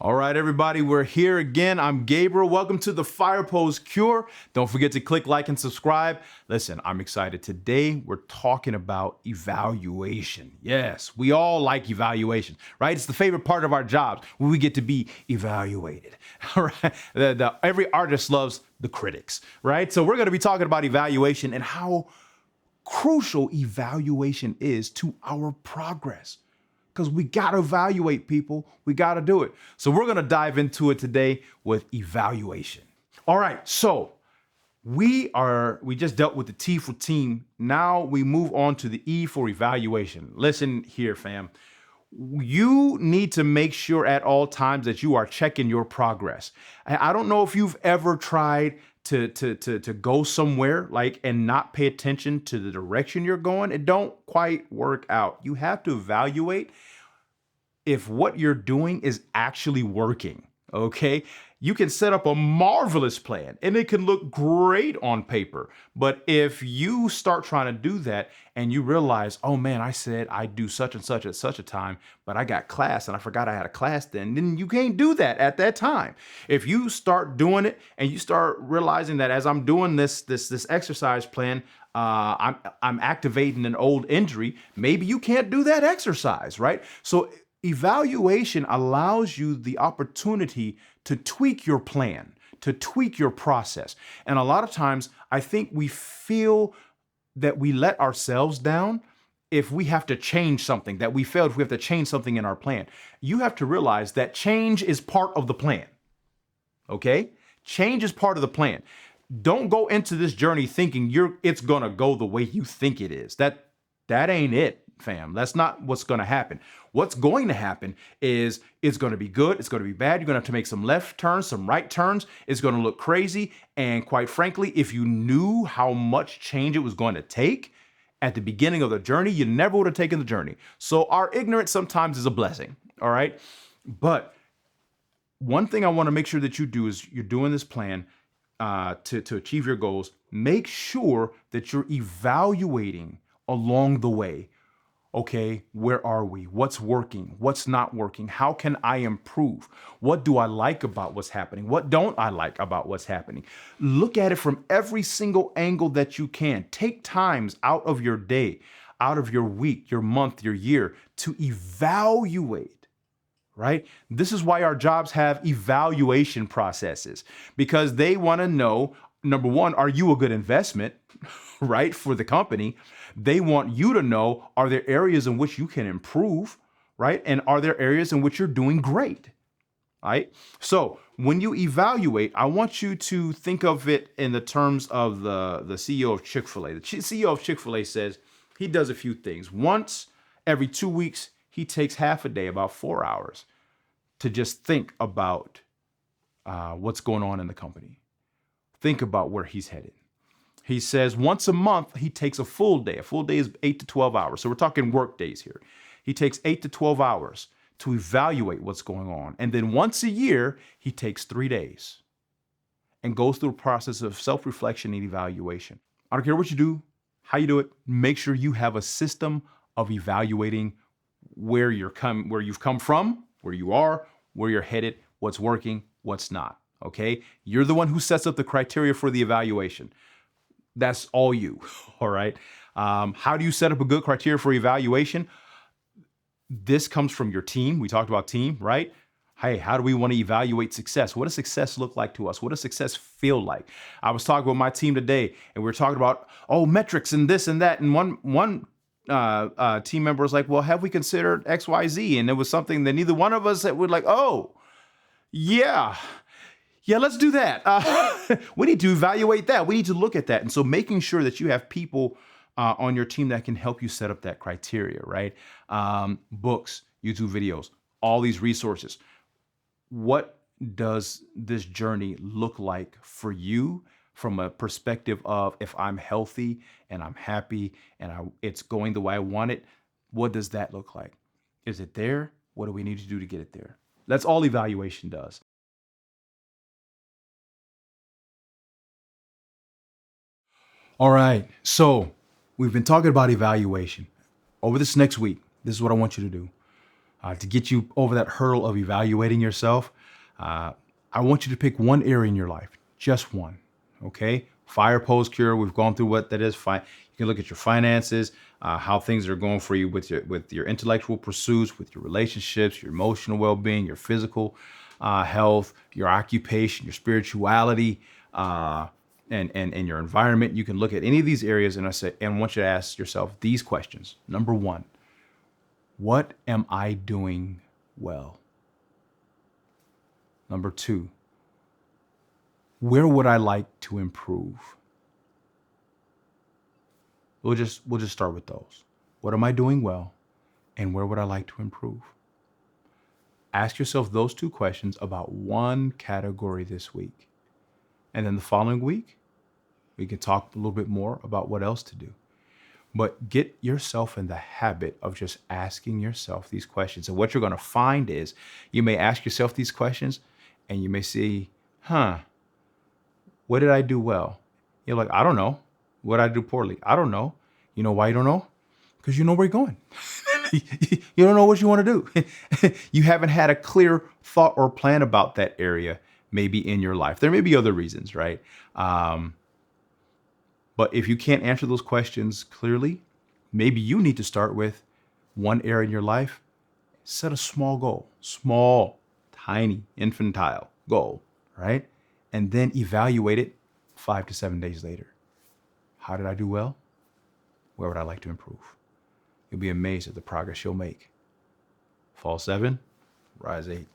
All right, everybody, we're here again. I'm Gabriel. Welcome to the Fire Pose Cure. Don't forget to click like and subscribe. Listen, I'm excited. Today, we're talking about evaluation. Yes, we all like evaluation, right? It's the favorite part of our jobs when we get to be evaluated. All right. Every artist loves the critics, right? So we're going to be talking about evaluation and how crucial evaluation is to our progress. Because we got to evaluate people. We got to do it. So we're going to dive into it today with evaluation. All right. So we just dealt with the T for team. Now we move on to the E for evaluation. Listen here, fam. You need to make sure at all times that you are checking your progress. I don't know if you've ever tried to go somewhere like and not pay attention to the direction you're going. It don't quite work out. You have to evaluate if what you're doing is actually working, okay? You can set up a marvelous plan and it can look great on paper. But if you start trying to do that and you realize, oh man, I said I'd do such and such at such a time, but I got class and I forgot I had a class then you can't do that at that time. If you start doing it and you start realizing that as I'm doing this exercise plan, I'm activating an old injury, maybe you can't do that exercise, right? So evaluation allows you the opportunity to tweak your plan, to tweak your process. And a lot of times, I think we feel that we let ourselves down if we have to change something, that we failed if we have to change something in our plan. You have to realize that change is part of the plan, okay? Change is part of the plan. Don't go into this journey thinking it's gonna go the way you think it is. That ain't it, fam. That's not what's going to happen. What's going to happen is it's going to be good. It's going to be bad. You're going to have to make some left turns, some right turns. It's going to look crazy. And quite frankly, if you knew how much change it was going to take at the beginning of the journey, you never would have taken the journey. So our ignorance sometimes is a blessing. All right. But one thing I want to make sure that you do is you're doing this plan to achieve your goals. Make sure that you're evaluating along the way. Okay, where are we? What's working? What's not working? How can I improve? What do I like about what's happening? What don't I like about what's happening? Look at it from every single angle that you can. Take times out of your day, out of your week, your month, your year to evaluate, right? This is why our jobs have evaluation processes, because they want to know, number one, are you a good investment, right, for the company? They want you to know, are there areas in which you can improve, right? And are there areas in which you're doing great, right? So when you evaluate, I want you to think of it in the terms of the CEO of Chick-fil-A. The CEO of Chick-fil-A says he does a few things. Once every 2 weeks, he takes half a day, about 4 hours, to just think about what's going on in the company. Think about where he's headed. He says once a month, he takes a full day. A full day is 8 to 12 hours. So we're talking work days here. He takes 8 to 12 hours to evaluate what's going on. And then once a year, he takes 3 days and goes through a process of self-reflection and evaluation. I don't care what you do, how you do it, make sure you have a system of evaluating where you've come from, where you are, where you're headed, what's working, what's not. Okay? You're the one who sets up the criteria for the evaluation. That's all you, all right? How do you set up a good criteria for evaluation? This comes from your team. We talked about team, right? Hey, how do we want to evaluate success? What does success look like to us? What does success feel like? I was talking with my team today, and we were talking about, metrics and this and that. And one team member was like, well, have we considered X, Y, Z? And it was something that neither one of us would like, yeah, let's do that. We need to evaluate that. We need to look at that. And so making sure that you have people on your team that can help you set up that criteria, right? Books, YouTube videos, all these resources. What does this journey look like for you from a perspective of, if I'm healthy and I'm happy and it's going the way I want it, what does that look like? Is it there? What do we need to do to get it there? That's all evaluation does. All right, so we've been talking about evaluation. Over this next week, this is what I want you to do. To get you over that hurdle of evaluating yourself, I want you to pick one area in your life, just one. Okay. Fire Pose Cure. We've gone through what that is. Fine. You can look at your finances, how things are going for you with your intellectual pursuits, with your relationships, your emotional well-being, your physical health, your occupation, your spirituality, and your environment. You can look at any of these areas, and I want you to ask yourself these questions. Number one, what am I doing well? Number two, where would I like to improve? We'll just start with those. What am I doing well? And where would I like to improve? Ask yourself those two questions about one category this week. And then the following week, we can talk a little bit more about what else to do. But get yourself in the habit of just asking yourself these questions. And what you're going to find is you may ask yourself these questions and you may see, what did I do well? You're like, I don't know. What did I do poorly? I don't know. You know why you don't know? Because you know where you're going. You don't know what you want to do. You haven't had a clear thought or plan about that area maybe in your life. There may be other reasons, right? But if you can't answer those questions clearly, maybe you need to start with one area in your life. Set a small goal, small, tiny, infantile goal, right? And then evaluate it 5 to 7 days later. How did I do well? Where would I like to improve? You'll be amazed at the progress you'll make. Fall 7, rise 8.